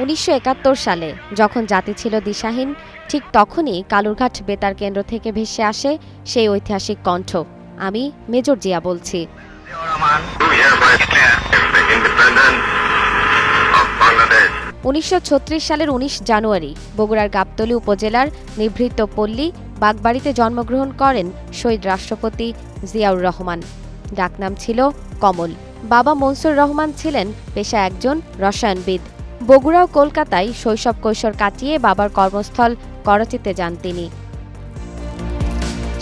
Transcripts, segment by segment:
1971 সালে যখন জাতি ছিল দিশাহীন, ঠিক তখনই কালুরঘাট বেতার কেন্দ্র থেকে ভেসে আসে সেই ঐতিহাসিক কণ্ঠ। আমি মেজর জিয়া বলছি। 1936 সালের 19 জানুয়ারি বগুড়ার গাবতলী উপজেলার নিভৃত পল্লী বাগবাড়িতে জন্মগ্রহণ করেন শহীদ রাষ্ট্রপতি জিয়াউর রহমান। ডাকনাম ছিল কমল। বাবা মনসুর রহমান ছিলেন পেশায় একজন রসায়নবিদ। বগুড়া ও কলকাতায় শৈশব কৈশোর কাটিয়ে বাবার কর্মস্থল করাচিতে যান তিনি।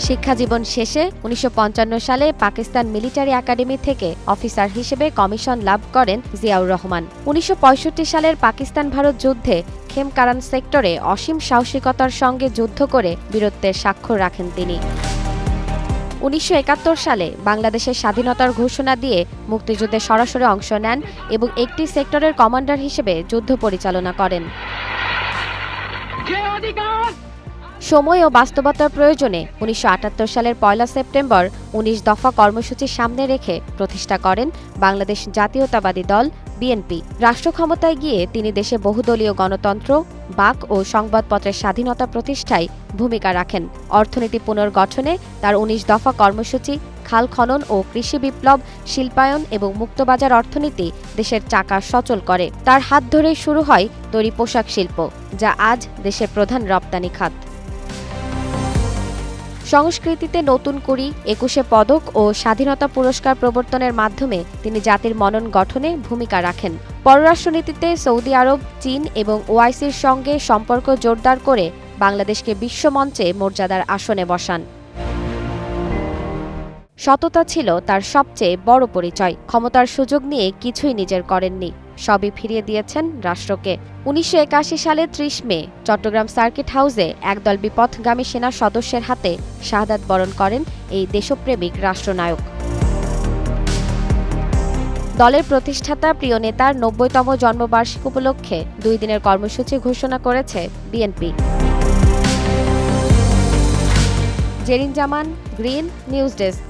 শিক্ষাজীবন শেষে 1955 সালে পাকিস্তান মিলিটারি একাডেমি থেকে অফিসার হিসেবে কমিশন লাভ করেন জিয়াউর রহমান। 1965 সালের পাকিস্তান ভারত যুদ্ধে খেমকারান সেক্টরে অসীম সাহসিকতার সঙ্গে যুদ্ধ করে বীরত্বের স্বাক্ষর রাখেন তিনি। 1971 সালে বাংলাদেশের স্বাধীনতার ঘোষণা দিয়ে মুক্তিযুদ্ধে সরাসরি অংশ নেন এবং একটি সেক্টরের কমান্ডার হিসেবে যুদ্ধ পরিচালনা করেন। সময় ও বাস্তবতার প্রয়োজনে 1978 সালের 1 সেপ্টেম্বর 19 দফা কর্মসূচি সামনে রেখে প্রতিষ্ঠা করেন বাংলাদেশ জাতীয়তাবাদী দল বিএনপি। রাষ্ট্র ক্ষমতায় গিয়ে তিনি দেশে বহুদলীয় গণতন্ত্র, বাক ও সংবাদপত্রের স্বাধীনতা প্রতিষ্ঠায় ভূমিকা রাখেন। অর্থনীতি পুনর্গঠনে তার 19 দফা কর্মসূচি খাল খনন ও কৃষি বিপ্লব, শিল্পায়ন এবং মুক্তবাজার অর্থনীতি দেশের চাকা সচল করে। তার হাত ধরেই শুরু হয় তৈরি পোশাক শিল্প, যা আজ দেশের প্রধান রপ্তানি খাত। সংস্কৃতিতে নতুন কুড়ি, 21 পদক ও স্বাধীনতা পুরস্কার প্রবর্তনের মাধ্যমে তিনি জাতির মনন গঠনে ভূমিকা রাখেন। পররাষ্ট্রনীতিতে সৌদি আরব, চীন এবং ওআইসির সঙ্গে সম্পর্ক জোরদার করে বাংলাদেশকে বিশ্বমঞ্চে মর্যাদার আসনে বসান। সততা ছিল তার সবচেয়ে বড় পরিচয়। ক্ষমতার সুযোগ নিয়ে কিছুই নিজের করেননি, সবই ফিরিয়ে দিয়েছেন রাষ্ট্রকে। 1981 সালে 30 মে চট্টগ্রাম সার্কিট হাউসে একদল বিপথগামী সেনা সদস্যের হাতে শাহাদাত বরণ করেন এই দেশপ্রেমিক রাষ্ট্রনায়ক। দলের প্রতিষ্ঠাতা প্রিয় নেতার 90তম জন্মবার্ষিকী উপলক্ষে 2 দিনের কর্মসূচি ঘোষণা করেছে বিএনপি। জেরিন জামান, গ্রিন নিউজ ডেস্ক।